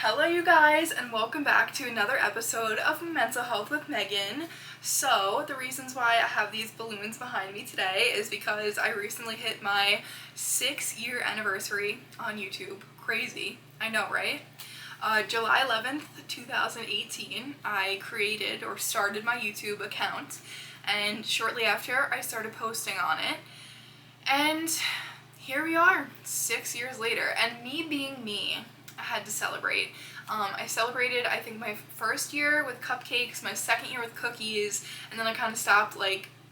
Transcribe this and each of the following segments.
Hello you guys, and welcome back to another episode of Mental Health with Megan. So the reasons why I have these balloons behind me today is because I recently hit my 6-year anniversary on YouTube. Crazy, I know, right? July 11th, 2018, I created or started my YouTube account, and shortly after I started posting on it. And here we are, 6 years later, and me being me, I had to celebrate. I celebrated, I think, my first year with cupcakes, my second year with cookies, and then I kind of stopped,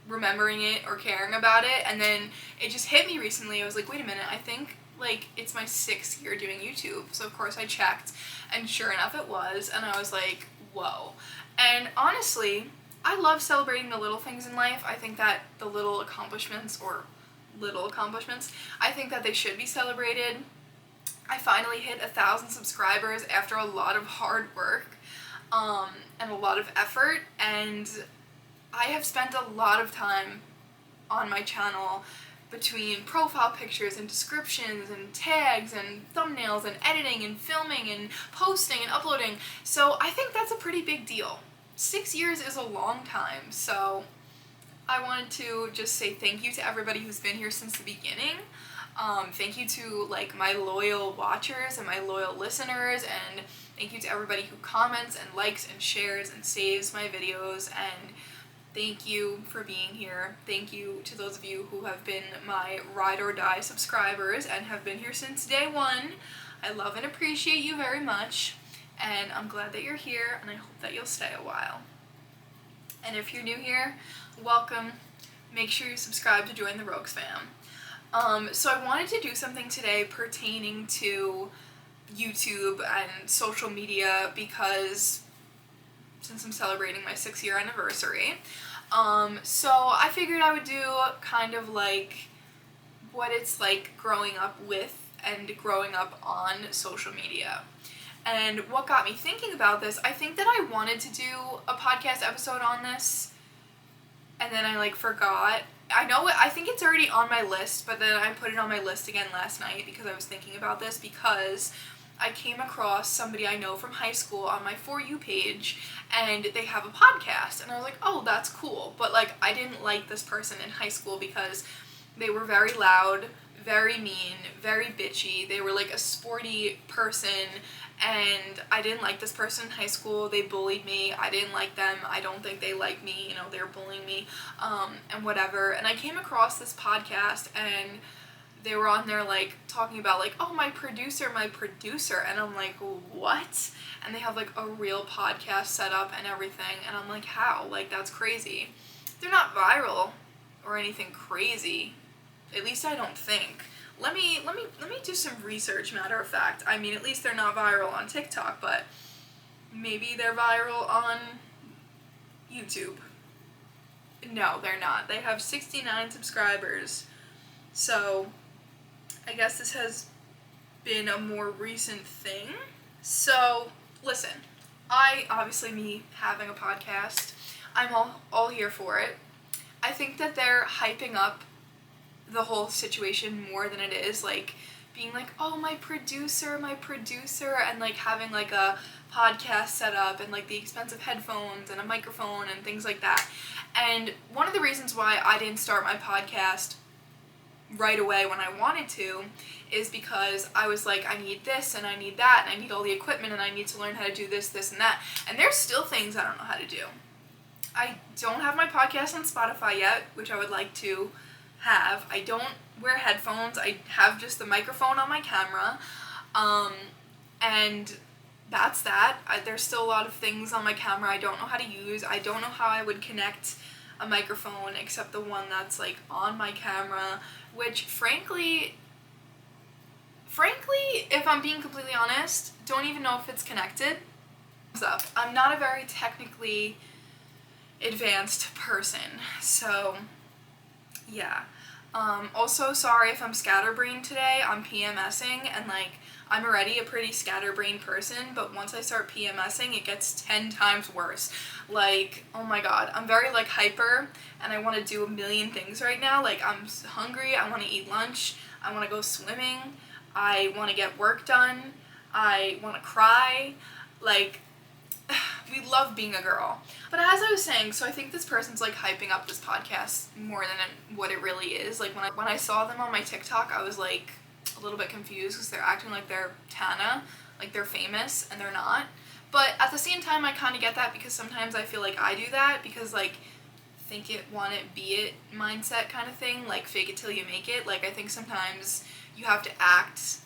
remembering it or caring about it, and then it just hit me recently. I was like, wait a minute, I think, it's my 6th year doing YouTube. So, of course, I checked, and sure enough, it was, and I was like, whoa. And honestly, I love celebrating the little things in life. I think that the little accomplishments, I think that they should be celebrated. I finally hit 1,000 subscribers after a lot of hard work and a lot of effort, and I have spent a lot of time on my channel between profile pictures and descriptions and tags and thumbnails and editing and filming and posting and uploading, so I think that's a pretty big deal. 6 years is a long time, so I wanted to just say thank you to everybody who's been here since the beginning. Thank you to my loyal watchers and my loyal listeners, and thank you to everybody who comments and likes and shares and saves my videos, and thank you for being here. Thank you to those of you who have been my ride or die subscribers and have been here since day one. I love and appreciate you very much, and I'm glad that you're here, and I hope that you'll stay a while. And if you're new here, welcome. Make sure you subscribe to join the Rogues fam. So I wanted to do something today pertaining to YouTube and social media because since I'm celebrating my 6-year anniversary, so I figured I would do kind of what it's like growing up with and growing up on social media. And what got me thinking about this, I think that I wanted to do a podcast episode on this, and then I forgot. I think it's already on my list, but then I put it on my list again last night because I was thinking about this, because I came across somebody I know from high school on my For You page, and they have a podcast, and I was like, oh, that's cool, but I didn't like this person in high school because they were very loud, very mean, very bitchy. They were a sporty person, and I didn't like this person in high school. They bullied me. I didn't like them. I don't think they like me. They were bullying me, and whatever. And I came across this podcast, and they were on there talking about oh, my producer, and I'm like, what? And they have a real podcast set up and everything, and I'm like, how? That's crazy. They're not viral or anything crazy. At least I don't think. Let me do some research, matter of fact. I mean, at least they're not viral on TikTok, but maybe they're viral on YouTube. No, they're not. They have 69 subscribers. So, I guess this has been a more recent thing. So, listen. Me having a podcast, I'm all here for it. I think that they're hyping up the whole situation more than it is, being oh, my producer, and having a podcast set up, and the expensive headphones and a microphone and things like that. And one of the reasons why I didn't start my podcast right away when I wanted to is because I was I need this and I need that and I need all the equipment and I need to learn how to do this and that, and there's still things I don't know how to do. I don't have my podcast on Spotify yet, which I would like to have. I don't wear headphones. I have just the microphone on my camera, and that's that. There's still a lot of things on my camera I don't know how to use. I don't know how I would connect a microphone except the one that's on my camera, which frankly, if I'm being completely honest, don't even know if it's connected. What's up? I'm not a very technically advanced person, so yeah. Also, sorry if I'm scatterbrained today. I'm PMSing, and I'm already a pretty scatterbrained person, but once I start PMSing, it gets 10 times worse. Oh my god, I'm very hyper, and I want to do a million things right now. I'm hungry, I want to eat lunch, I want to go swimming, I want to get work done, I want to cry. Like, we love being a girl. But as I was saying, so I think this person's like hyping up this podcast more than what it really is. Like when I saw them on my TikTok, I was like a little bit confused because they're acting like they're Tana, like they're famous and they're not. But at the same time, I kind of get that because sometimes I feel like I do that because like think it, want it, be it mindset kind of thing, like fake it till you make it. Like I think sometimes you have to act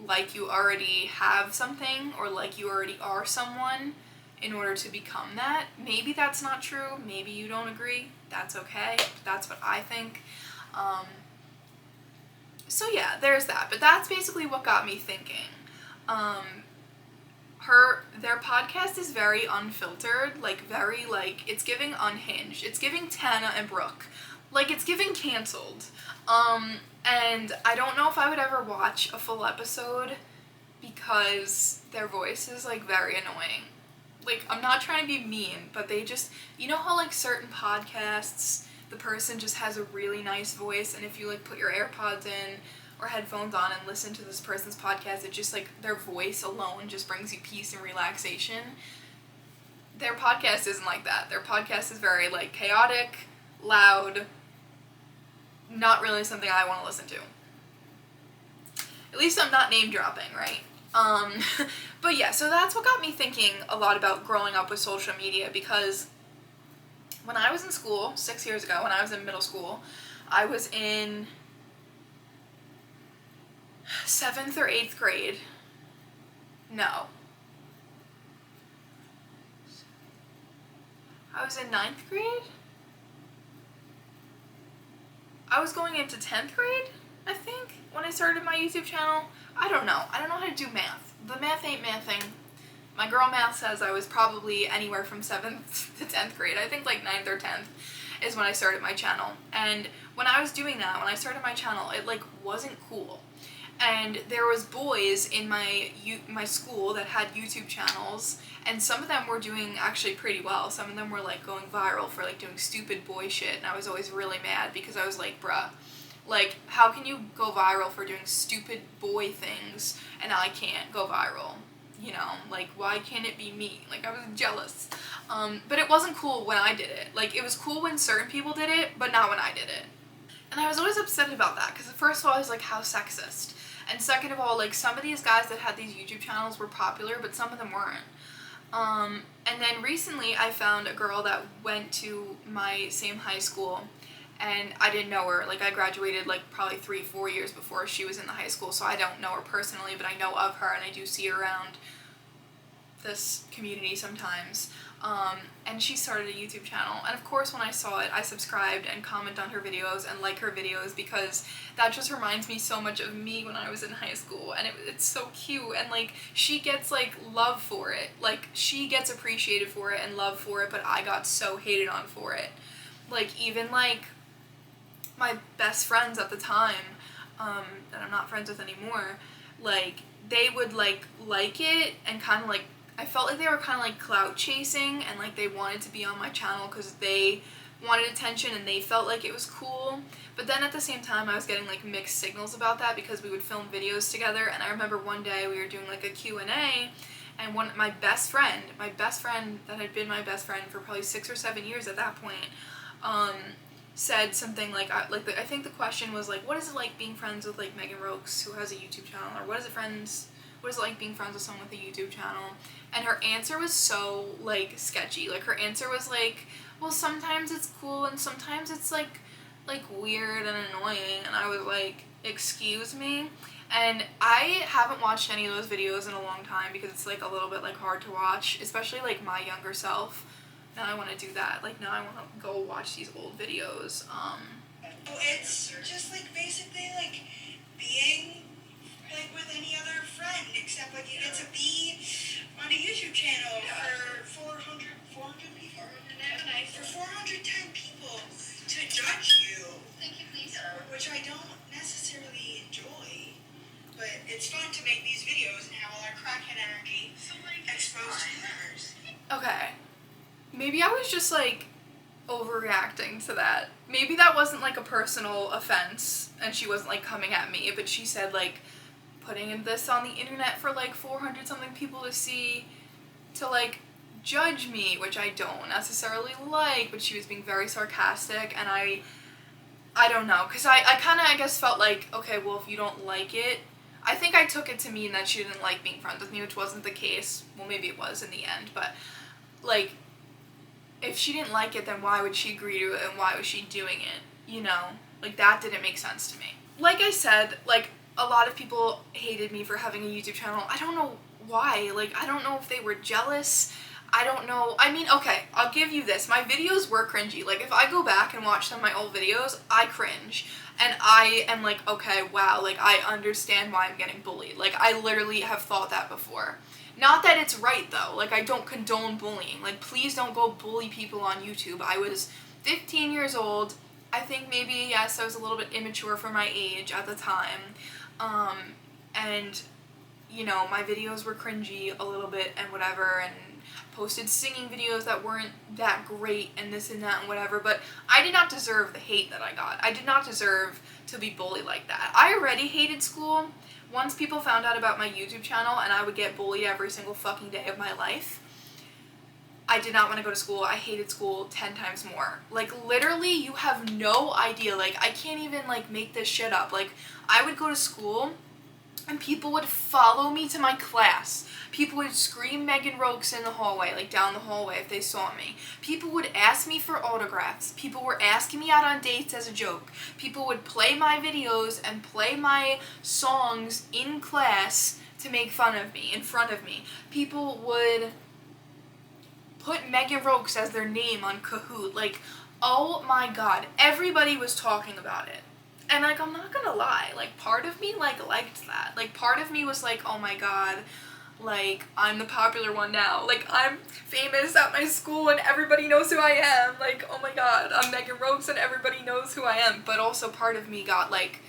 like you already have something or like you already are someone in order to become that. Maybe that's not true. Maybe you don't agree. That's okay. That's what I think. So yeah, there's that. But that's basically what got me thinking. Their podcast is very unfiltered, like very like it's giving unhinged. It's giving Tana and Brooke. Like it's giving canceled. And I don't know if I would ever watch a full episode because their voice is like very annoying. Like I'm not trying to be mean, but they just, you know how like certain podcasts the person just has a really nice voice and if you like put your AirPods in or headphones on and listen to this person's podcast, it just like their voice alone just brings you peace and relaxation. Their podcast isn't like that. Their podcast is very like chaotic, loud, not really something I want to listen to. At least I'm not name dropping, right? But yeah, so that's what got me thinking a lot about growing up with social media because when I was in school, 6 years ago, when I was in middle school, I was in 7th or 8th grade. No. I was in 9th grade? I was going into 10th grade, I think, when I started my YouTube channel. I don't know. I don't know how to do math. The math ain't mathing. My girl math says I was probably anywhere from 7th to 10th grade. I think like 9th or 10th is when I started my channel. And when I was doing that, when I started my channel, it like wasn't cool. And there was boys in my school that had YouTube channels, and some of them were doing actually pretty well. Some of them were like going viral for like doing stupid boy shit, and I was always really mad because I was like, bruh, like how can you go viral for doing stupid boy things and I can't go viral? You know, like why can't it be me? Like I was jealous. But it wasn't cool when I did it. Like it was cool when certain people did it, but not when I did it. And I was always upset about that because first of all I was like, how sexist. And second of all, like some of these guys that had these YouTube channels were popular, but some of them weren't. And then recently I found a girl that went to my same high school and I didn't know her. Like I graduated like probably 3-4 years before she was in the high school, so I don't know her personally, but I know of her and I do see her around this community sometimes. And she started a YouTube channel, and of course when I saw it I subscribed and comment on her videos and like her videos because that just reminds me so much of me when I was in high school, and it's so cute, and like she gets like love for it, like she gets appreciated for it and love for it, but I got so hated on for it. Like even like my best friends at the time that I'm not friends with anymore, like they would like it and kind of like I felt like they were kind of like clout chasing and like they wanted to be on my channel because they wanted attention and they felt like it was cool. But then at the same time I was getting like mixed signals about that because we would film videos together, and I remember one day we were doing like a Q&A and my best friend that had been my best friend for probably 6 or 7 years at that point, said something like I think the question was like, what is it like being friends with like Megan Rokes, who has a YouTube channel, or what is it like being friends with someone with a YouTube channel? And her answer was so like sketchy. Like her answer was like, well, sometimes it's cool and sometimes it's like weird and annoying. And I was like, excuse me? And I haven't watched any of those videos in a long time because it's like a little bit like hard to watch, especially like my younger self. Now I want to do that. Like now I want to go watch these old videos. It's just like basically like being like with any other friend, except like you get to be on a YouTube channel for 400 people, for 410 people to judge you. Thank you, please. Which I don't necessarily enjoy, but it's fun to make these videos and have all our crackhead energy exposed to others. Okay. Maybe I was just like overreacting to that. Maybe that wasn't like a personal offense and she wasn't like coming at me, but she said like putting this on the internet for like 400 something people to see, to like judge me, which I don't necessarily like, but she was being very sarcastic, and I don't know, because I kind of, I guess, felt like, okay, well, if you don't like it, I think I took it to mean that she didn't like being friends with me, which wasn't the case. Well, maybe it was in the end, but, like, if she didn't like it, then why would she agree to it, and why was she doing it, you know? Like, that didn't make sense to me. Like I said, like, a lot of people hated me for having a YouTube channel. I don't know why. Like, I don't know if they were jealous. I don't know. I mean, okay, I'll give you this. My videos were cringy. Like, if I go back and watch some of my old videos, I cringe. And I am like, okay, wow, like, I understand why I'm getting bullied. Like, I literally have thought that before. Not that it's right, though. Like, I don't condone bullying. Like, please don't go bully people on YouTube. I was 15 years old. I think maybe, yes, I was a little bit immature for my age at the time. And, you know, my videos were cringy a little bit and whatever, and posted singing videos that weren't that great and this and that and whatever, but I did not deserve the hate that I got. I did not deserve to be bullied like that. I already hated school. Once people found out about my YouTube channel and I would get bullied every single fucking day of my life, I did not want to go to school. I hated school 10 times more. Like, literally, you have no idea. Like, I can't even, like, make this shit up. Like, I would go to school and people would follow me to my class. People would scream Megan Rokes in the hallway, like down the hallway if they saw me. People would ask me for autographs. People were asking me out on dates as a joke. People would play my videos and play my songs in class to make fun of me, in front of me. People would put Megan Rokes as their name on Kahoot. Like, oh my god, everybody was talking about it. And, like, I'm not gonna lie, like, part of me, like, liked that. Like, part of me was like, oh my god, like, I'm the popular one now. Like, I'm famous at my school and everybody knows who I am. Like, oh my god, I'm Megan Rokes and everybody knows who I am. But also part of me got, like,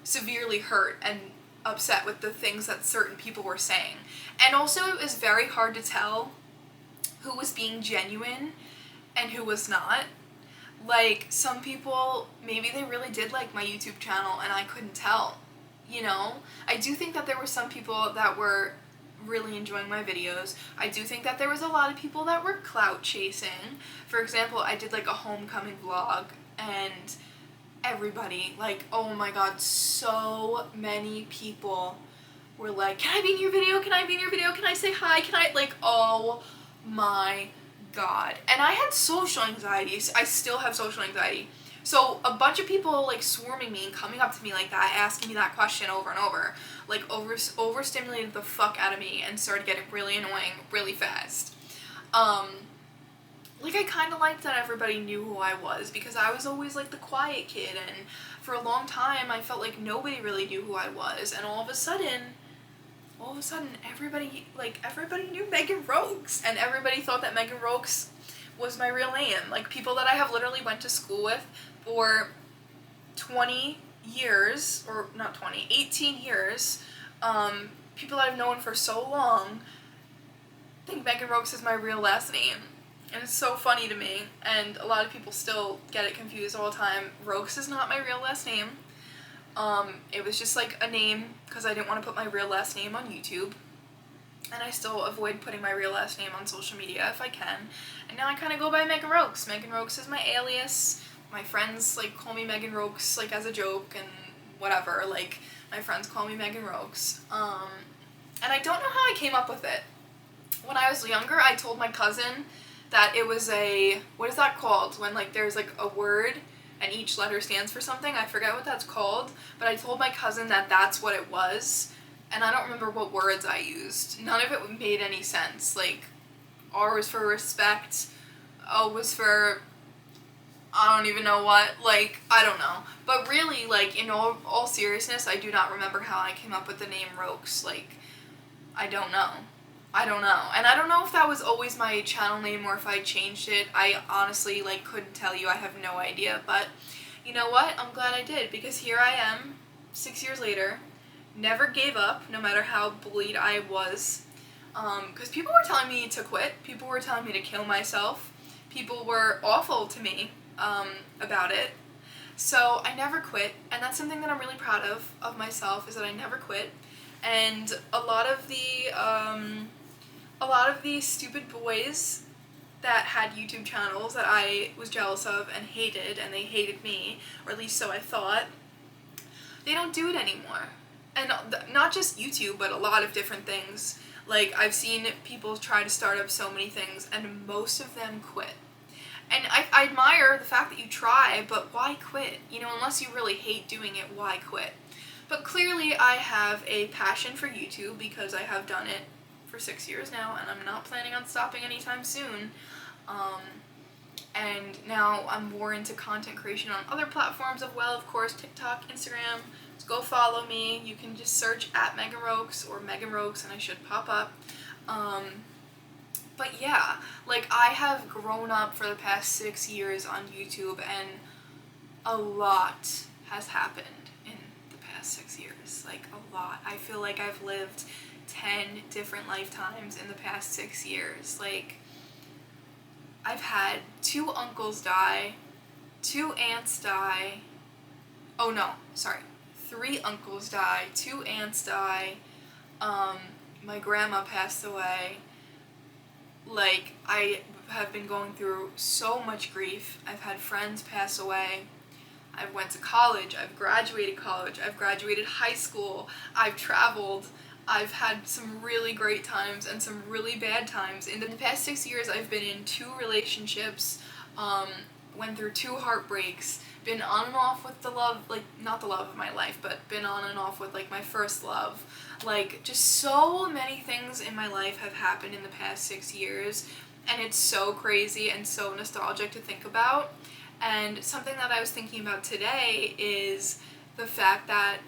severely hurt and upset with the things that certain people were saying. And also it was very hard to tell who was being genuine and who was not. Like, some people, maybe they really did like my YouTube channel and I couldn't tell, you know? I do think that there were some people that were really enjoying my videos. I do think that there was a lot of people that were clout chasing. For example, I did, like, a homecoming vlog and everybody, like, oh my god, so many people were like, can I be in your video? Can I be in your video? Can I say hi? Can I, like, oh my god. And I had social anxiety. I still have social anxiety. So a bunch of people, like, swarming me and coming up to me like that, asking me that question over and over, like, overstimulated the fuck out of me and started getting really annoying really fast. Like, I kind of liked that everybody knew who I was because I was always, like, the quiet kid, and for a long time I felt like nobody really knew who I was, and all of a sudden everybody knew Megan Rokes, and everybody thought that Megan Rokes was my real name. Like, people that I have literally went to school with for 20 years, or not 20, 18 years, people that I've known for so long think Megan Rokes is my real last name. And it's so funny to me, and a lot of people still get it confused all the time. Rokes is not my real last name. It was just, like, a name because I didn't want to put my real last name on YouTube. And I still avoid putting my real last name on social media if I can. And now I kind of go by Megan Rokes. Megan Rokes is my alias. My friends, like, call me Megan Rokes, like, as a joke and whatever. Like, my friends call me Megan Rokes. And I don't know how I came up with it. When I was younger, I told my cousin that it was what is that called? When, like, there's, like, a word and each letter stands for something. I forget what that's called, but I told my cousin that that's what it was, and I don't remember what words I used. None of it made any sense. Like, R was for respect, O was for, I don't even know what, like, I don't know. But really, like, in all seriousness, I do not remember how I came up with the name Rokes. Like, I don't know. And I don't know if that was always my channel name or if I changed it. I honestly, like, couldn't tell you. I have no idea. But you know what? I'm glad I did, because here I am, 6 years later, never gave up, no matter how bullied I was. Because people were telling me to quit. People were telling me to kill myself. People were awful to me about it. So I never quit, and that's something that I'm really proud of myself, is that I never quit. and a lot of the stupid boys that had YouTube channels that I was jealous of and hated, and they hated me, or at least so I thought, they don't do it anymore. And not just YouTube, but a lot of different things. Like, I've seen people try to start up so many things, and most of them quit. And I admire the fact that you try, but why quit? You know, unless you really hate doing it, why quit? But clearly I have a passion for YouTube because I have done it for 6 years now, and I'm not planning on stopping anytime soon. And now I'm more into content creation on other platforms as well, of course, TikTok, Instagram. So go follow me. You can just search at Megan Rokes or Megan Rokes and I should pop up. But yeah, like, I have grown up for the past 6 years on YouTube, and a lot has happened in the past 6 years. Like, a lot. I feel like I've lived 10 different lifetimes in the past 6 years. Like, I've had 2 uncles die, 2 aunts die. Oh no, sorry. 3 uncles die, 2 aunts die. My grandma passed away. Like, I have been going through so much grief. I've had friends pass away. I've went to college. I've graduated college. I've graduated high school. I've traveled. I've had some really great times and some really bad times. In the past 6 years, I've been in 2 relationships, went through 2 heartbreaks, been on and off with the love, like, not the love of my life, but been on and off with, like, my first love. Like, just so many things in my life have happened in the past 6 years, and it's so crazy and so nostalgic to think about. And something that I was thinking about today is the fact that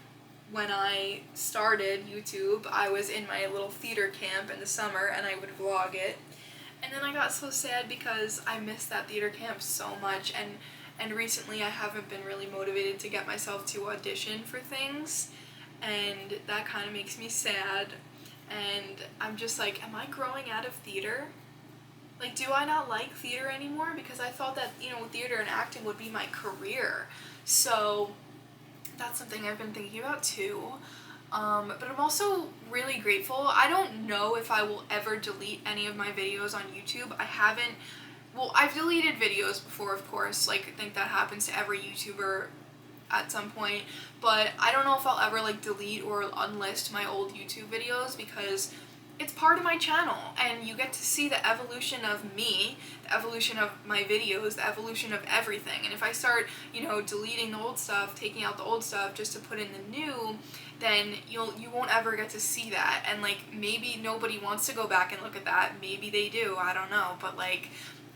when I started YouTube, I was in my little theater camp in the summer, and I would vlog it. And then I got so sad because I missed that theater camp so much, and recently I haven't been really motivated to get myself to audition for things, and that kind of makes me sad. And I'm just like, am I growing out of theater? Like, do I not like theater anymore? Because I thought that, you know, theater and acting would be my career. So that's something I've been thinking about too. But I'm also really grateful. I don't know if I will ever delete any of my videos on YouTube. I've deleted videos before, of course. Like, I think that happens to every YouTuber at some point. But I don't know if I'll ever, like, delete or unlist my old YouTube videos, because it's part of my channel, and you get to see the evolution of me, the evolution of my videos, the evolution of everything. And if I start, you know, deleting the old stuff, taking out the old stuff just to put in the new, then you won't ever get to see that. And, like, maybe nobody wants to go back and look at that. Maybe they do, I don't know. But, like,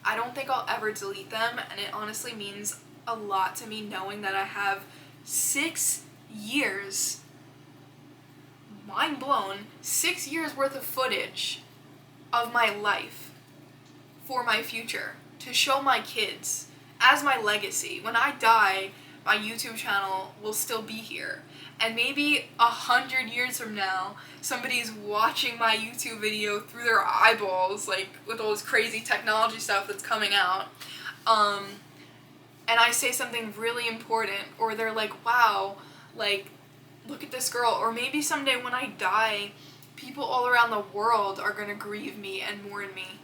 I don't think I'll ever delete them, and it honestly means a lot to me knowing that I have 6 years, mind blown, 6 years worth of footage of my life for my future to show my kids as my legacy. When I die, my YouTube channel will still be here, and maybe 100 years from now, somebody's watching my YouTube video through their eyeballs, like, with all this crazy technology stuff that's coming out, and I say something really important, or they're like, wow, like, look at this girl. Or maybe someday when I die, people all around the world are gonna grieve me and mourn me.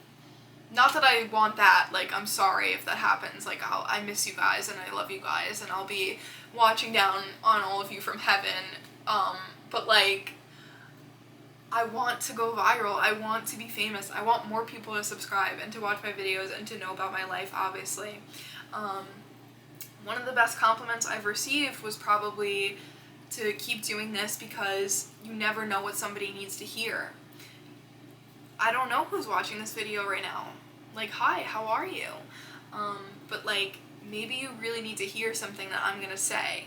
Not that I want that, like, I'm sorry if that happens, like, I miss you guys and I love you guys, and I'll be watching down on all of you from heaven, but, like, I want to go viral, I want to be famous, I want more people to subscribe and to watch my videos and to know about my life, obviously. One of the best compliments I've received was probably to keep doing this because you never know what somebody needs to hear. I don't know who's watching this video right now. Like, hi, how are you? But, like, maybe you really need to hear something that I'm gonna say.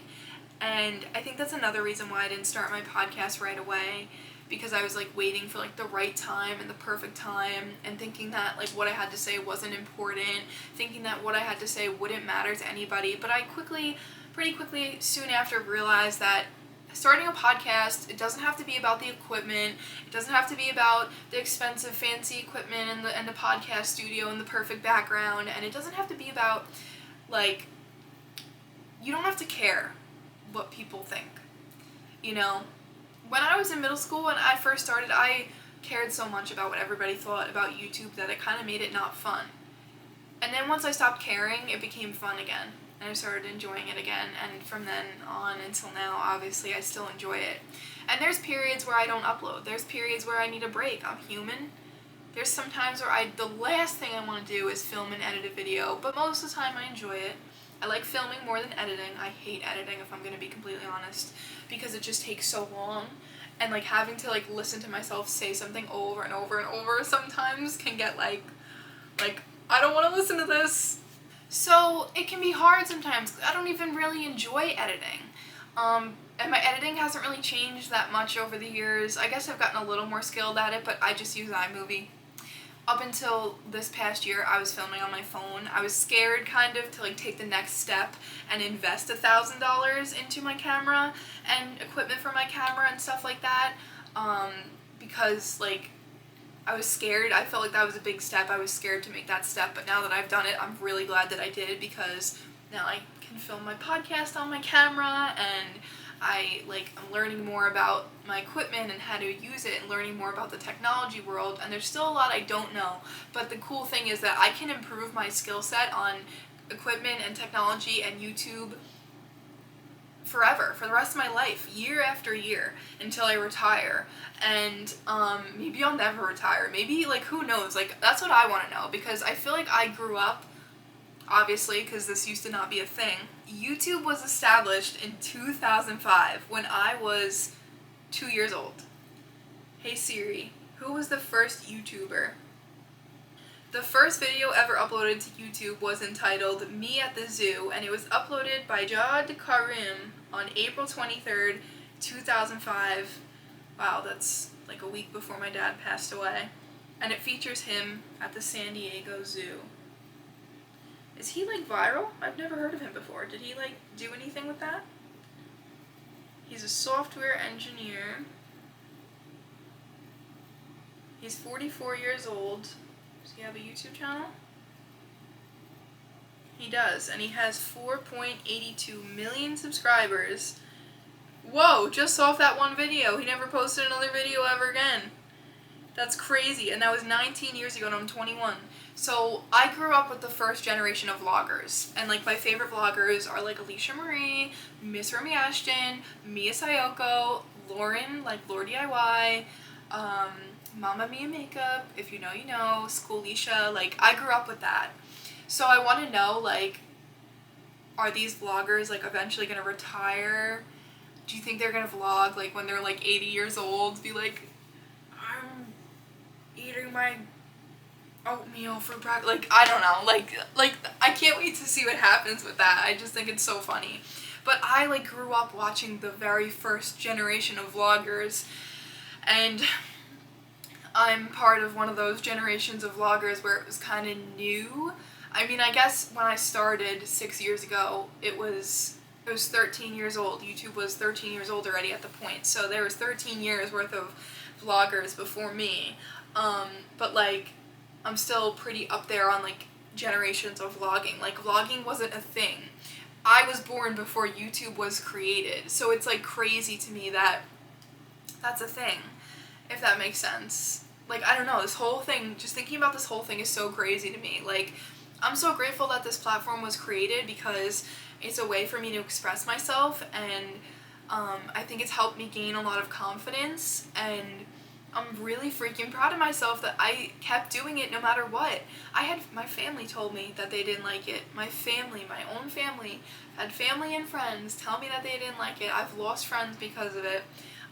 And I think that's another reason why I didn't start my podcast right away, because I was, like, waiting for, like, the right time and the perfect time, and thinking that, like, what I had to say wasn't important, thinking that what I had to say wouldn't matter to anybody. But I pretty quickly, soon after, realized that starting a podcast, it doesn't have to be about the equipment, it doesn't have to be about the expensive fancy equipment and the podcast studio and the perfect background, and it doesn't have to be about, like, you don't have to care what people think, you know? when I was in middle school, when I first started, I cared so much about what everybody thought about YouTube that it kind of made it not fun. And then once I stopped caring, it became fun again. And I started enjoying it again. And from then on until now, obviously, I still enjoy it. And there's periods where I don't upload. There's periods where I need a break. I'm human. There's some times where the last thing I want to do is film and edit a video. But most of the time, I enjoy it. I like filming more than editing. I hate editing, if I'm going to be completely honest, because it just takes so long. And like having to like listen to myself say something over and over and over sometimes can get like I don't want to listen to this. So it can be hard sometimes. I don't even really enjoy editing. And my editing hasn't really changed that much over the years. I guess I've gotten a little more skilled at it, but I just use iMovie. Up until this past year, I was filming on my phone. I was scared kind of to like take the next step and invest $1,000 into my camera and equipment for my camera and stuff like that, because like I was scared. I felt like that was a big step. I was scared to make that step, but now that I've done it, I'm really glad that I did, because now I can film my podcast on my camera, and I'm learning more about my equipment and how to use it, and learning more about the technology world, and there's still a lot I don't know, but the cool thing is that I can improve my skill set on equipment and technology and YouTube forever, for the rest of my life, year after year, until I retire. And maybe I'll never retire. Maybe, like, who knows? Like, that's what I want to know, because I feel like I grew up, obviously, because this used to not be a thing. YouTube was established in 2005 when I was 2 years old. Hey Siri, who was the first YouTuber? The first video ever uploaded to YouTube was entitled Me at the Zoo, and it was uploaded by Jawad Karim on April 23rd, 2005. Wow, that's like a week before my dad passed away. And it features him at the San Diego Zoo. Is he like viral? I've never heard of him before. Did he like do anything with that? He's a software engineer. He's 44 years old. Does he have a YouTube channel? He does, and he has 4.82 million subscribers. Whoa, just off that one video. He never posted another video ever again. That's crazy, and that was 19 years ago, and I'm 21. So I grew up with the first generation of vloggers, and like my favorite vloggers are like Alicia Marie, Miss Remy Ashton, Mia Sayoko, Lauren, like Lord DIY, Mama Mia Makeup, if you know you know, Schoolisha, like I grew up with that. So I want to know, like, are these vloggers like eventually gonna retire? Do you think they're gonna vlog like when they're like 80 years old, be like, I'm eating my oatmeal for breakfast? Like, I don't know, like I can't wait to see what happens with that. I just think it's so funny. But I like grew up watching the very first generation of vloggers, and I'm part of one of those generations of vloggers where it was kind of new. I mean, I guess when I started 6 years ago, it was 13 years old. YouTube was 13 years old already at the point. So there was 13 years worth of vloggers before me. But like, I'm still pretty up there on like generations of vlogging. Like, vlogging wasn't a thing. I was born before YouTube was created. So it's like crazy to me that that's a thing, if that makes sense. Like, I don't know, this whole thing, just thinking about this whole thing is so crazy to me. Like, I'm so grateful that this platform was created, because it's a way for me to express myself, and I think it's helped me gain a lot of confidence, and I'm really freaking proud of myself that I kept doing it no matter what. My family told me that they didn't like it. My family, my own family, had family and friends tell me that they didn't like it. I've lost friends because of it.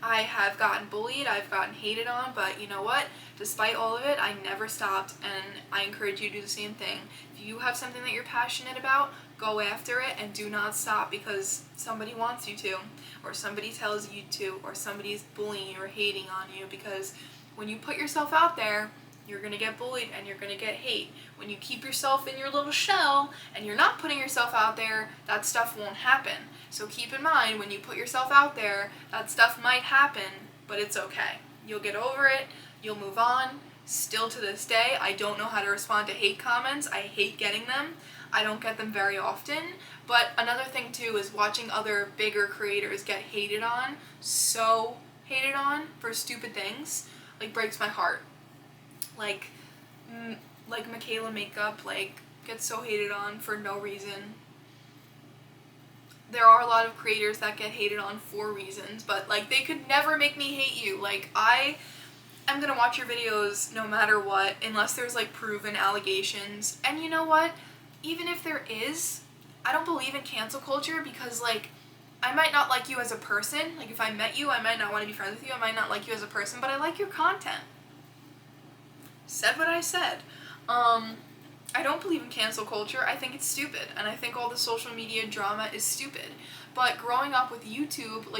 I have gotten bullied, I've gotten hated on, but you know what? Despite all of it, I never stopped, and I encourage you to do the same thing. If you have something that you're passionate about, go after it and do not stop because somebody wants you to, or somebody tells you to, or somebody's bullying you or hating on you, because when you put yourself out there, you're going to get bullied and you're going to get hate. When you keep yourself in your little shell and you're not putting yourself out there, that stuff won't happen. So keep in mind, when you put yourself out there, that stuff might happen, but it's okay. You'll get over it, you'll move on. Still to this day, I don't know how to respond to hate comments. I hate getting them. I don't get them very often. But another thing too is watching other bigger creators get hated on so hated on for stupid things, like, breaks my heart. Like, like Michaela Makeup, like, gets so hated on for no reason. There are a lot of creators that get hated on for reasons, but, like, they could never make me hate you. Like, I am gonna watch your videos no matter what, unless there's, like, proven allegations. And you know what? Even if there is, I don't believe in cancel culture because, like, I might not like you as a person. Like, if I met you, I might not want to be friends with you. I might not like you as a person, but I like your content. Said what I said. I don't believe in cancel culture. I think it's stupid, and I think all the social media drama is stupid. But growing up with YouTube,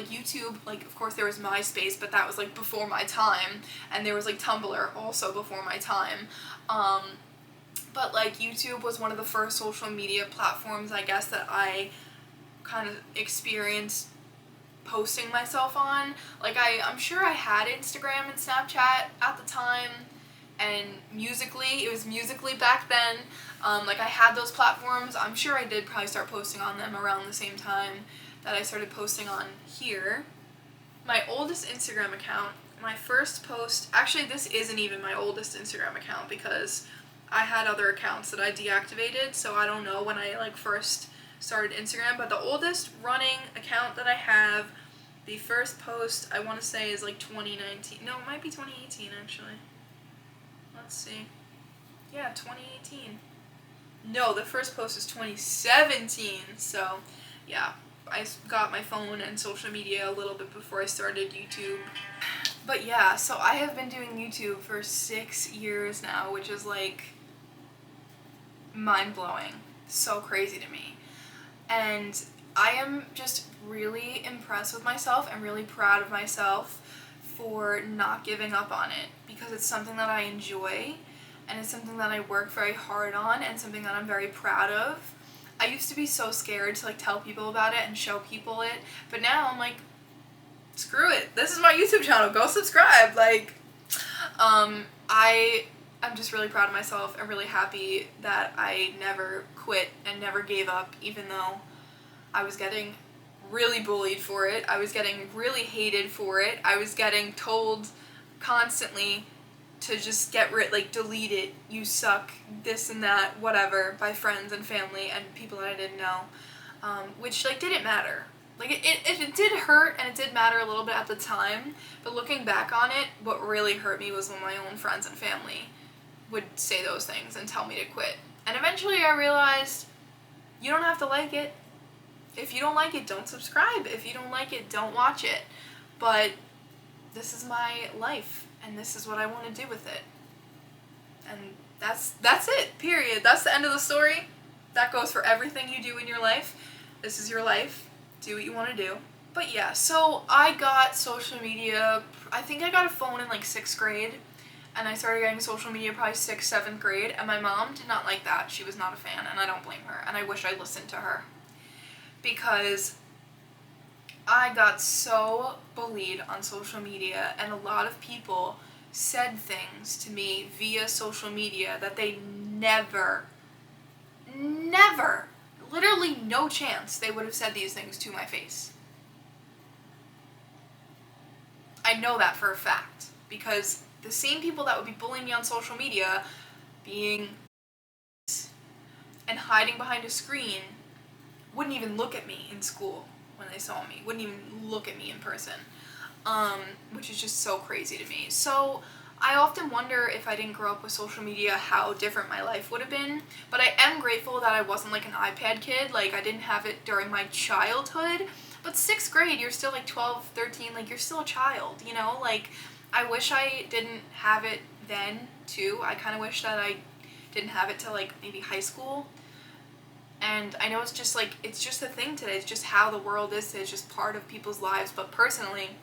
like, of course there was MySpace, but that was, like, before my time, and there was, like, Tumblr also before my time. But, like, YouTube was one of the first social media platforms, I guess, that I kind of experienced posting myself on. Like, I'm sure I had Instagram and Snapchat at the time, and Musical.ly, it was Musical.ly back then. Like, I had those platforms. I'm sure I did probably start posting on them around the same time that I started posting on here. My oldest Instagram account, my first post, actually this isn't even my oldest Instagram account because I had other accounts that I deactivated, so I don't know when I, like, first started Instagram, but the oldest running account that I have, the first post I want to say is, like, 2019. No, it might be 2018 actually. Let's see. Yeah, 2018. No, the first post is 2017. So, yeah, I got my phone and social media a little bit before I started YouTube. But yeah, so I have been doing YouTube for 6 years now, which is, like, mind-blowing. So crazy to me. And I am just really impressed with myself and really proud of myself for not giving up on it, because it's something that I enjoy and it's something that I work very hard on and something that I'm very proud of. I used to be so scared to, like, tell people about it and show people it, but now I'm like, screw it, this is my YouTube channel, go subscribe. Like, I'm just really proud of myself and really happy that I never quit and never gave up, even though I was getting really bullied for it. I was getting really hated for it. I was getting told constantly to just delete it, you suck, this and that, whatever, by friends and family and people that I didn't know, which, like, didn't matter. Like, it did hurt and it did matter a little bit at the time, but looking back on it, what really hurt me was when my own friends and family would say those things and tell me to quit. And eventually I realized, you don't have to like it. If you don't like it, don't subscribe. If you don't like it, don't watch it. But this is my life, and this is what I want to do with it. And that's it, period. That's the end of the story. That goes for everything you do in your life. This is your life. Do what you want to do. But yeah, so I got social media, I think I got a phone in, like, 6th grade, and I started getting social media probably 6th, 7th grade, and my mom did not like that. She was not a fan, and I don't blame her, and I wish I listened to her. Because I got so bullied on social media, and a lot of people said things to me via social media that they never, literally no chance they would have said these things to my face. I know that for a fact, because the same people that would be bullying me on social media, being and hiding behind a screen, wouldn't even look at me in school when they saw me, wouldn't even look at me in person, which is just so crazy to me. So I often wonder if I didn't grow up with social media, how different my life would have been, but I am grateful that I wasn't, like, an iPad kid. Like, I didn't have it during my childhood, but 6th grade, you're still, like, 12, 13, like, you're still a child, you know? Like, I wish I didn't have it then, too. I kind of wish that I didn't have it till, like, maybe high school. And I know it's just, like, it's just a thing today. It's just how the world is. It's just part of people's lives. But personally,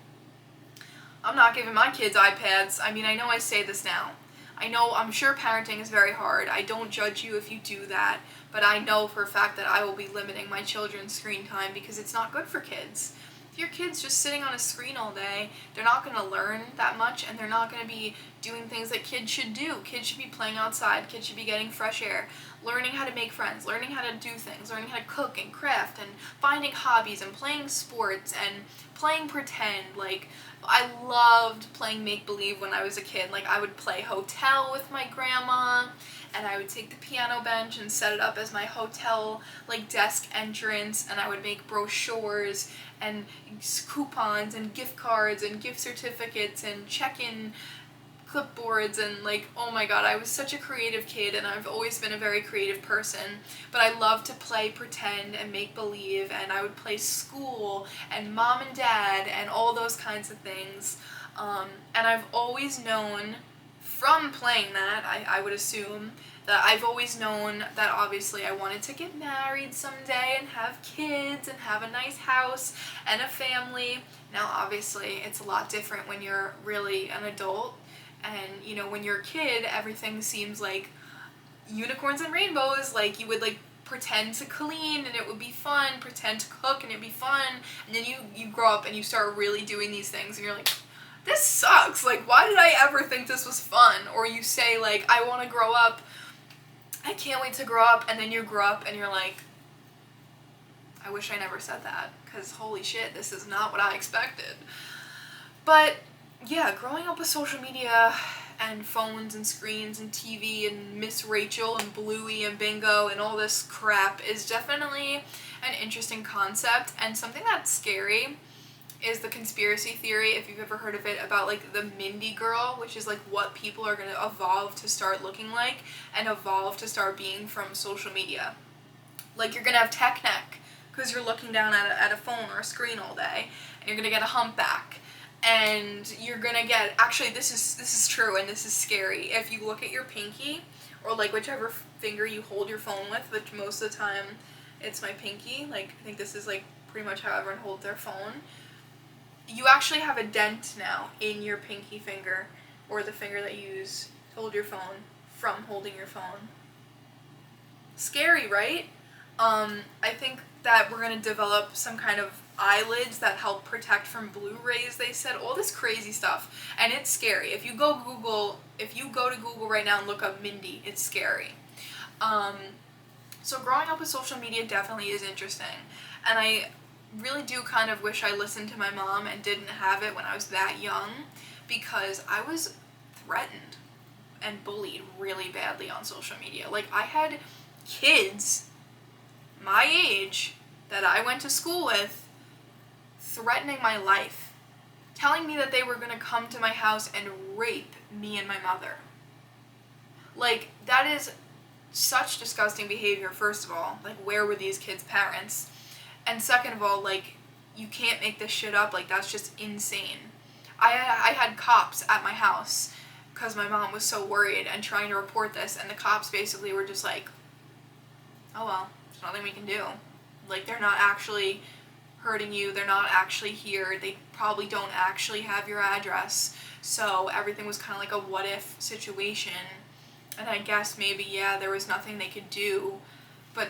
I'm not giving my kids iPads. I mean, I know I say this now. I know, I'm sure parenting is very hard. I don't judge you if you do that. But I know for a fact that I will be limiting my children's screen time because it's not good for kids. If your kid's just sitting on a screen all day, they're not going to learn that much, and they're not going to be doing things that kids should do. Kids should be playing outside. Kids should be getting fresh air, learning how to make friends, learning how to do things, learning how to cook and craft, and finding hobbies and playing sports and playing pretend. Like, I loved playing make-believe when I was a kid. Like, I would play hotel with my grandma, and I would take the piano bench and set it up as my hotel, like, desk entrance, and I would make brochures and coupons and gift cards and gift certificates and check-in clipboards, and like, oh my god, I was such a creative kid, and I've always been a very creative person, but I love to play pretend and make believe, and I would play school and mom and dad and all those kinds of things, and I've always known from playing that, I would assume, that I've always known that obviously I wanted to get married someday and have kids and have a nice house and a family. Now obviously it's a lot different when you're really an adult, and you know, when you're a kid, everything seems like unicorns and rainbows. Like, you would like pretend to clean and it would be fun, pretend to cook and it'd be fun, and then you grow up and you start really doing these things and you're like, this sucks, like, why did I ever think this was fun? Or you say like, I want to grow up, I can't wait to grow up, and then you grow up and you're like, I wish I never said that, because holy shit, this is not what I expected. But yeah, growing up with social media and phones and screens and TV and Miss Rachel and Bluey and Bingo and all this crap is definitely an interesting concept, and something that's scary is the conspiracy theory, if you've ever heard of it, about like the Mindy girl, which is like what people are going to evolve to start looking like and evolve to start being from social media. Like, you're going to have tech neck because you're looking down at a phone or a screen all day, and you're going to get a humpback. And you're gonna get, actually this is true and this is scary, if you look at your pinky, or like whichever finger you hold your phone with, which most of the time it's my pinky, like I think this is like pretty much how everyone holds their phone, you actually have a dent now in your pinky finger, or the finger that you use to hold your phone, from holding your phone. Scary, right? I think that we're gonna develop some kind of eyelids that help protect from blue rays, they said, all this crazy stuff, and it's scary. If you go to Google right now and look up Mindy, it's scary. So growing up with social media definitely is interesting, and I really do kind of wish I listened to my mom and didn't have it when I was that young, because I was threatened and bullied really badly on social media. Like, I had kids my age that I went to school with threatening my life, telling me that they were going to come to my house and rape me and my mother. Like, that is such disgusting behavior, first of all. Like, where were these kids' parents? And second of all, like, you can't make this shit up. Like, that's just insane. I had cops at my house because my mom was so worried and trying to report this, and the cops basically were just like, oh well, there's nothing we can do. Like, they're not actually hurting you, they're not actually here, they probably don't actually have your address, so everything was kind of like a what if situation, and I guess maybe, yeah, there was nothing they could do, but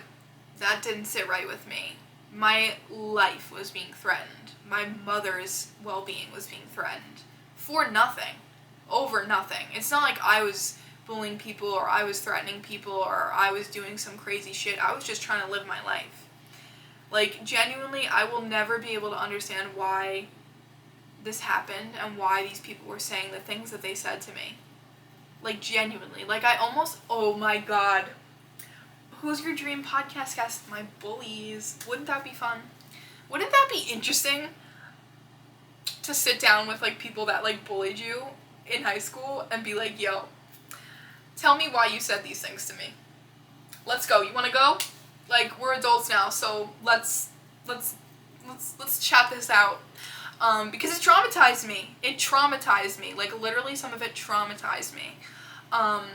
that didn't sit right with me. My life was being threatened, my mother's well-being was being threatened, for nothing, over nothing. It's not like I was bullying people, or I was threatening people, or I was doing some crazy shit. I was just trying to live my life. Like, genuinely, I will never be able to understand why this happened and why these people were saying the things that they said to me. Like, genuinely. Like, I almost, oh my god. Who's your dream podcast guest? My bullies. Wouldn't that be fun? Wouldn't that be interesting to sit down with, like, people that, like, bullied you in high school and be like, yo, tell me why you said these things to me. Let's go. You want to go? Like, we're adults now, so let's chat this out. Because it traumatized me. It traumatized me. Like, literally, some of it traumatized me. And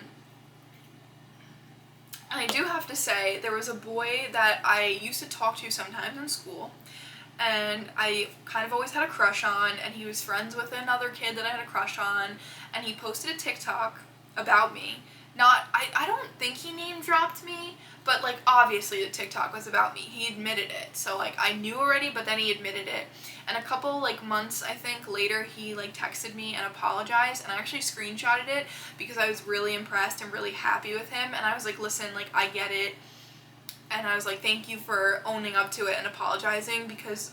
I do have to say, there was a boy that I used to talk to sometimes in school, and I kind of always had a crush on, and he was friends with another kid that I had a crush on, and he posted a TikTok about me. I don't think he name dropped me, but like, obviously the TikTok was about me. He admitted it. So like, I knew already, but then he admitted it. And a couple like months, I think, later, he like texted me and apologized, and I actually screenshotted it because I was really impressed and really happy with him, and I was like, listen, like, I get it. And I was like, thank you for owning up to it and apologizing, because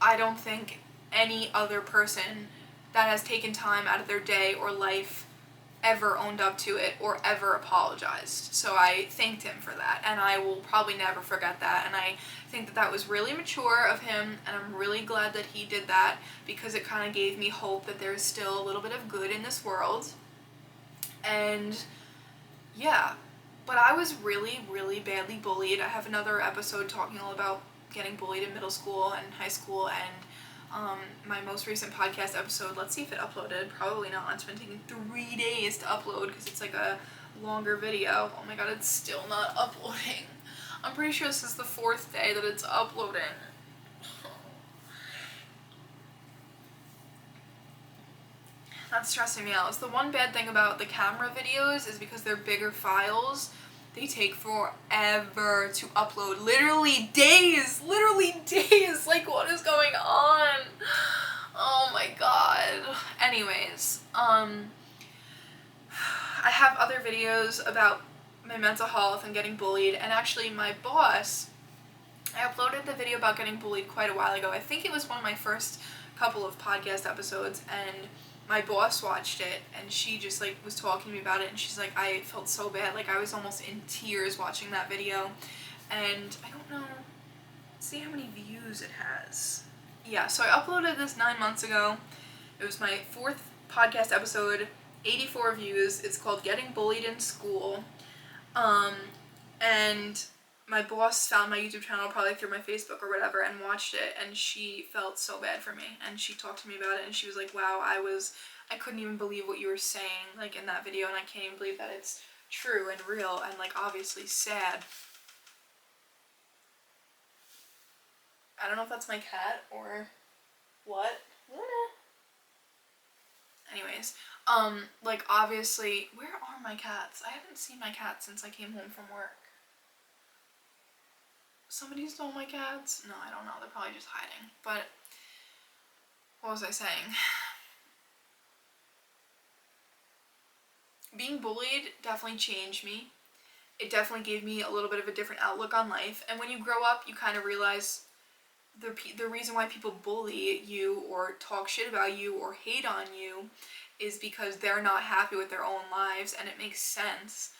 I don't think any other person that has taken time out of their day or life ever owned up to it or ever apologized. So I thanked him for that, and I will probably never forget that, and I think that that was really mature of him, and I'm really glad that he did that, because it kind of gave me hope that there's still a little bit of good in this world. And yeah, but I was really, really badly bullied. I have another episode talking all about getting bullied in middle school and high school, and my most recent podcast episode, let's see if it uploaded. Probably not. It's been taking 3 days to upload because it's like a longer video. Oh my god, it's still not uploading. I'm pretty sure this is the 4th day that it's uploading. That's stressing me out. It's the one bad thing about the camera videos is because they're bigger files, they take forever to upload. Literally days! Like, what is going on? Oh my god. Anyways, I have other videos about my mental health and getting bullied, and actually my boss, I uploaded the video about getting bullied quite a while ago. I think it was one of my first couple of podcast episodes, and my boss watched it, and she just like was talking to me about it, and she's like, I felt so bad, like I was almost in tears watching that video. And I don't know, let's see how many views it has. Yeah, so I uploaded this 9 months ago. It was my 4th podcast episode, 84 views. It's called Getting Bullied in School. And my boss found my YouTube channel probably through my Facebook or whatever and watched it, and she felt so bad for me, and she talked to me about it, and she was like, wow, I couldn't even believe what you were saying, like, in that video, and I can't even believe that it's true and real and, like, obviously sad. I don't know if that's my cat or what. Anyways, like, obviously, where are my cats? I haven't seen my cats since I came home from work. Somebody stole my cats? No, I don't know. They're probably just hiding. But what was I saying? Being bullied definitely changed me. It definitely gave me a little bit of a different outlook on life. And when you grow up, you kind of realize the reason why people bully you or talk shit about you or hate on you is because they're not happy with their own lives, and it makes sense,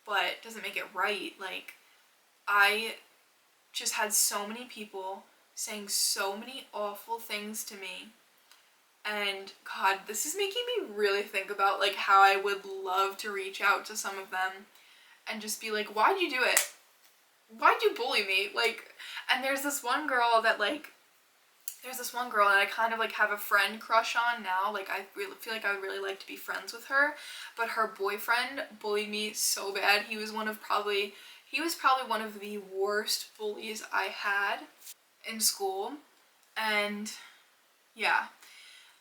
but it doesn't make it right. Like, I just had so many people saying so many awful things to me, and god, this is making me really think about like how I would love to reach out to some of them and just be like, why'd you do it? Why'd you bully me? Like, and there's this one girl that I kind of like have a friend crush on now. Like, I really feel like I would really like to be friends with her, but her boyfriend bullied me so bad. He was probably one of the worst bullies I had in school. And yeah,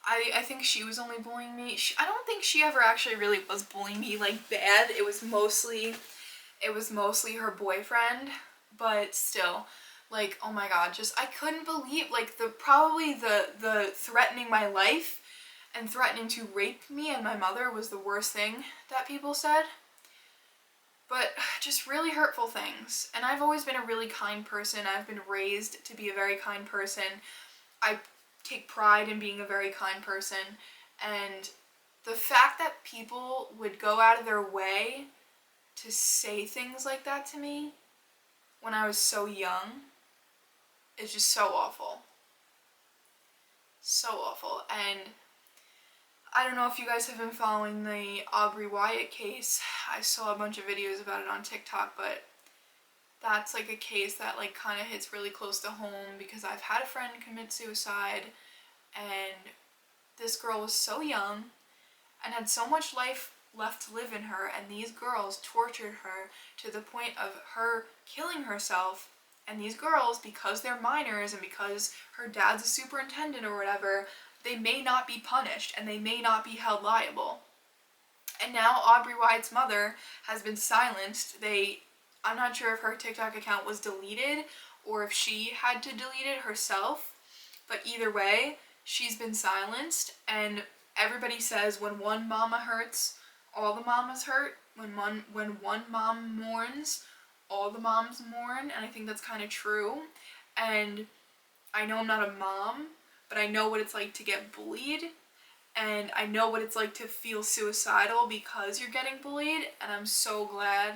I think she was only bullying me. I don't think she ever actually really was bullying me like bad. It was mostly her boyfriend, but still, like, oh my god, just I couldn't believe, like, the threatening my life and threatening to rape me and my mother was the worst thing that people said. But just really hurtful things. And I've always been a really kind person. I've been raised to be a very kind person. I take pride in being a very kind person. And the fact that people would go out of their way to say things like that to me when I was so young is just so awful. So awful. And I don't know if you guys have been following the Aubrey Wyatt case. I saw a bunch of videos about it on TikTok, but that's like a case that like kind of hits really close to home because I've had a friend commit suicide, and this girl was so young and had so much life left to live in her, and these girls tortured her to the point of her killing herself. And these girls, because they're minors and because her dad's a superintendent or whatever, they may not be punished and they may not be held liable. And now Aubrey Wyatt's mother has been silenced. I'm not sure if her TikTok account was deleted or if she had to delete it herself, but either way, she's been silenced, and everybody says when one mama hurts, all the mamas hurt. When one mom mourns, all the moms mourn, and I think that's kind of true. And I know I'm not a mom, but I know what it's like to get bullied, and I know what it's like to feel suicidal because you're getting bullied, and I'm so glad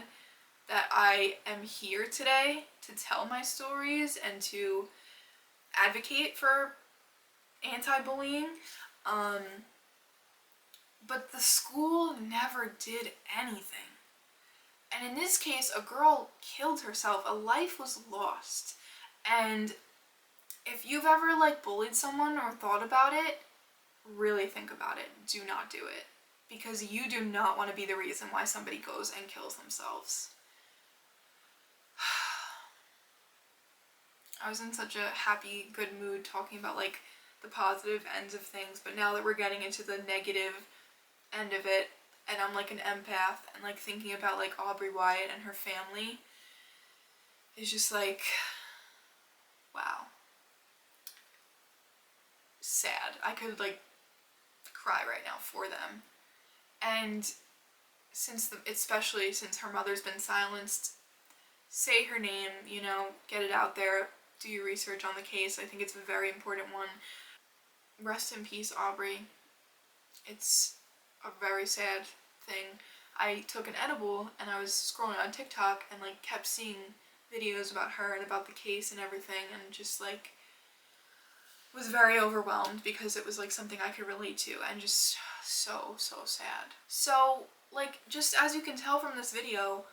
that I am here today to tell my stories and to advocate for anti-bullying. But the school never did anything. And in this case, a girl killed herself. A life was lost. And if you've ever like bullied someone or thought about it, really think about it. Do not do it. Because you do not want to be the reason why somebody goes and kills themselves. I was in such a happy, good mood talking about like the positive ends of things, but now that we're getting into the negative end of it, and I'm like an empath, and like thinking about like Aubrey Wyatt and her family, is just like, wow. Sad. I could like cry right now for them. And especially since her mother's been silenced, say her name, you know, get it out there, do your research on the case. I think it's a very important one. Rest in peace, Aubrey. It's a very sad thing. I took an edible and I was scrolling on TikTok and like kept seeing videos about her and about the case and everything, and just like was very overwhelmed because it was like something I could relate to, and just so sad. So like, just as you can tell from this video,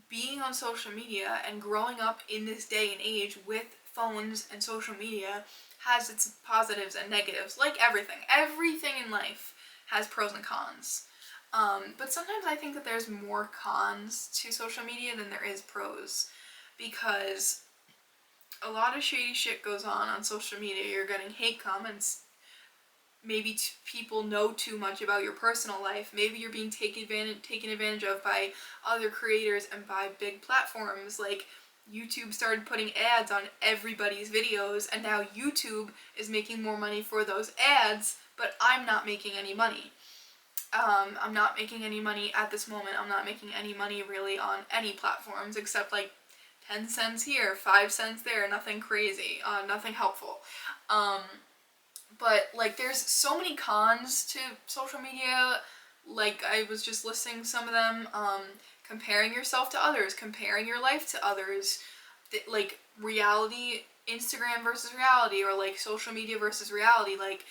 being on social media and growing up in this day and age with phones and social media has its positives and negatives, like everything. Everything in life has pros and cons. But sometimes I think that there's more cons to social media than there is pros, because a lot of shady shit goes on social media. You're getting hate comments. Maybe people know too much about your personal life. Maybe you're being taken advantage of by other creators and by big platforms. Like YouTube started putting ads on everybody's videos, and now YouTube is making more money for those ads, but I'm not making any money. I'm not making any money at this moment. I'm not making any money really on any platforms except like 10 cents here, 5 cents there, nothing crazy, nothing helpful. But like, there's so many cons to social media. Like, I was just listing some of them. Comparing yourself to others, comparing your life to others, like reality, Instagram versus reality, or like social media versus reality, like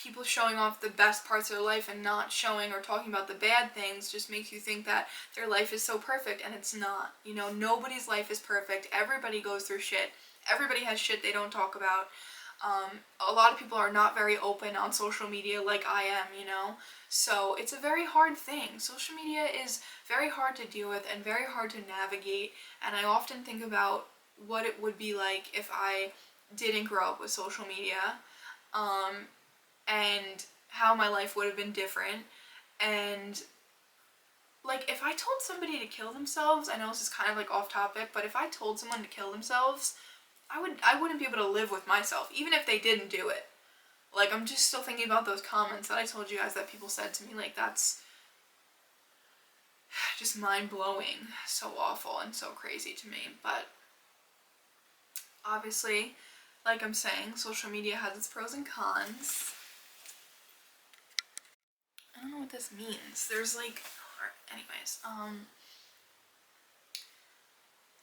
people showing off the best parts of their life and not showing or talking about the bad things just makes you think that their life is so perfect, and it's not. You know, nobody's life is perfect. Everybody goes through shit. Everybody has shit they don't talk about. A lot of people are not very open on social media like I am, you know? So it's a very hard thing. Social media is very hard to deal with and very hard to navigate, and I often think about what it would be like if I didn't grow up with social media, and how my life would have been different. And like, if I told somebody to kill themselves, I know this is kind of like off topic, but if I told someone to kill themselves, I wouldn't be able to live with myself, even if they didn't do it. Like, I'm just still thinking about those comments that I told you guys that people said to me. Like, that's just mind-blowing. So awful and so crazy to me. But obviously, like I'm saying, social media has its pros and cons. I don't know what this means. There's like, anyways,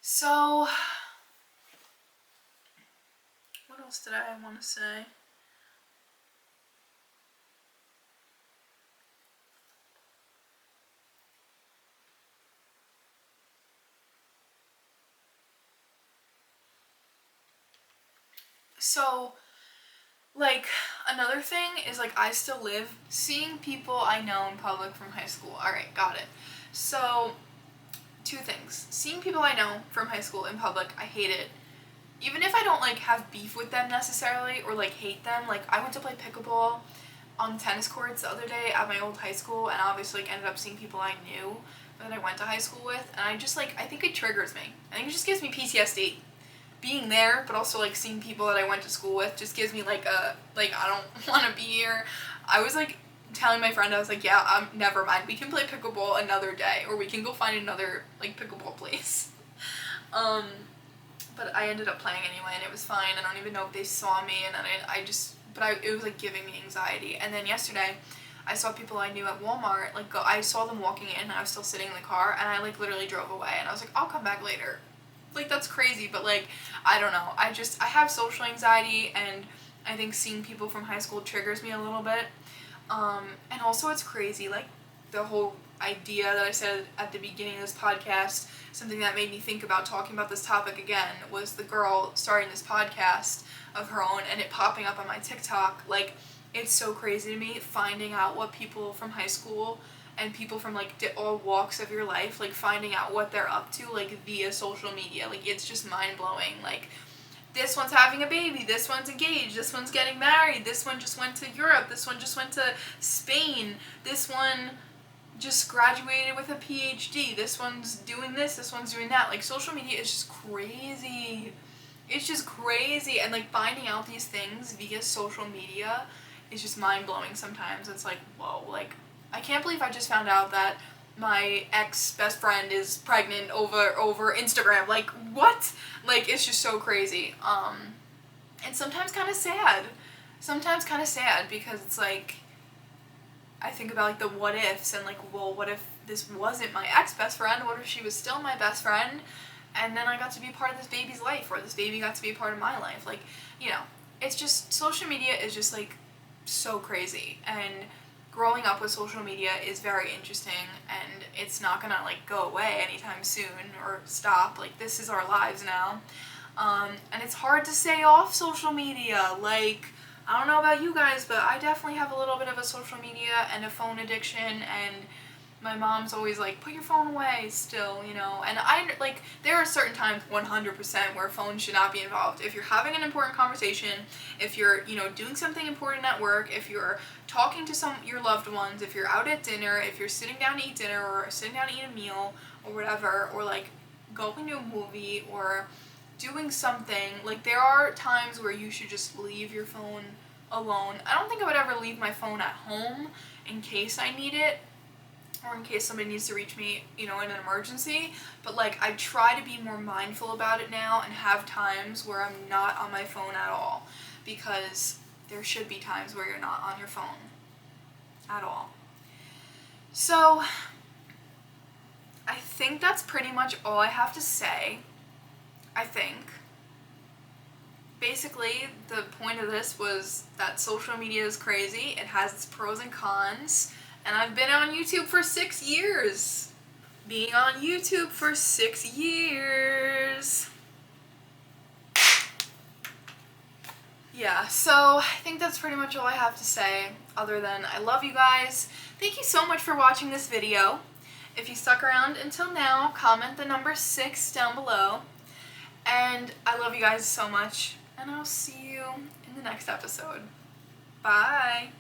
so what else did I want to say? So, like, another thing is, like, I still live seeing people I know in public from high school. Alright, got it. So, two things. Seeing people I know from high school in public, I hate it. Even if I don't, like, have beef with them necessarily, or, like, hate them. Like, I went to play pickleball on tennis courts the other day at my old high school, and obviously, like, ended up seeing people I knew that I went to high school with, and I just, like, I think it triggers me. I think it just gives me PTSD. Being there, but also like seeing people that I went to school with just gives me like a, like, I don't want to be here. I was like telling my friend, I was like, yeah, never mind, we can play pickleball another day, or we can go find another like pickleball place. but I ended up playing anyway, and it was fine. I don't even know if they saw me, and then it was like giving me anxiety. And then yesterday, I saw people I knew at Walmart, like I saw them walking in, and I was still sitting in the car, and I like literally drove away, and I was like, I'll come back later. Like, that's crazy, but like, I don't know. I have social anxiety, and I think seeing people from high school triggers me a little bit. And also it's crazy, like, the whole idea that I said at the beginning of this podcast, something that made me think about talking about this topic again, was the girl starting this podcast of her own and it popping up on my TikTok. Like, it's so crazy to me finding out what people from high school and people from like all walks of your life, like finding out what they're up to, like via social media. Like, it's just mind-blowing. Like, this one's having a baby, this one's engaged, this one's getting married, this one just went to Europe, this one just went to Spain, this one just graduated with a PhD, this one's doing this one's doing that. Like, social media is just crazy. It's just crazy. And like, finding out these things via social media is just mind-blowing sometimes. It's like, whoa, like, I can't believe I just found out that my ex-best friend is pregnant over Instagram. Like, what? Like, it's just so crazy. And sometimes kind of sad. Because it's like, I think about like the what ifs and like, well, what if this wasn't my ex-best friend? What if she was still my best friend? And then I got to be part of this baby's life, or this baby got to be a part of my life. Like, you know, it's just, social media is just like so crazy. And growing up with social media is very interesting, and it's not gonna like go away anytime soon or stop. Like, this is our lives now. And it's hard to stay off social media. Like, I don't know about you guys, but I definitely have a little bit of a social media and a phone addiction, and my mom's always like, put your phone away still, you know. And I, like, there are certain times 100% where phones should not be involved. If you're having an important conversation, if you're, you know, doing something important at work, if you're talking to your loved ones, if you're out at dinner, if you're sitting down to eat dinner, or sitting down to eat a meal, or whatever, or like going to a movie, or doing something, like, there are times where you should just leave your phone alone. I don't think I would ever leave my phone at home in case I need it, or in case somebody needs to reach me, you know, in an emergency. But like, I try to be more mindful about it now and have times where I'm not on my phone at all, because there should be times where you're not on your phone at all. So I think that's pretty much all I have to say. I think basically the point of this was that social media is crazy. It has its pros and cons. And I've been on YouTube for 6 years. Being on YouTube for 6 years. Yeah, so I think that's pretty much all I have to say, other than I love you guys. Thank you so much for watching this video. If you stuck around until now, comment the number 6 down below. And I love you guys so much, and I'll see you in the next episode. Bye!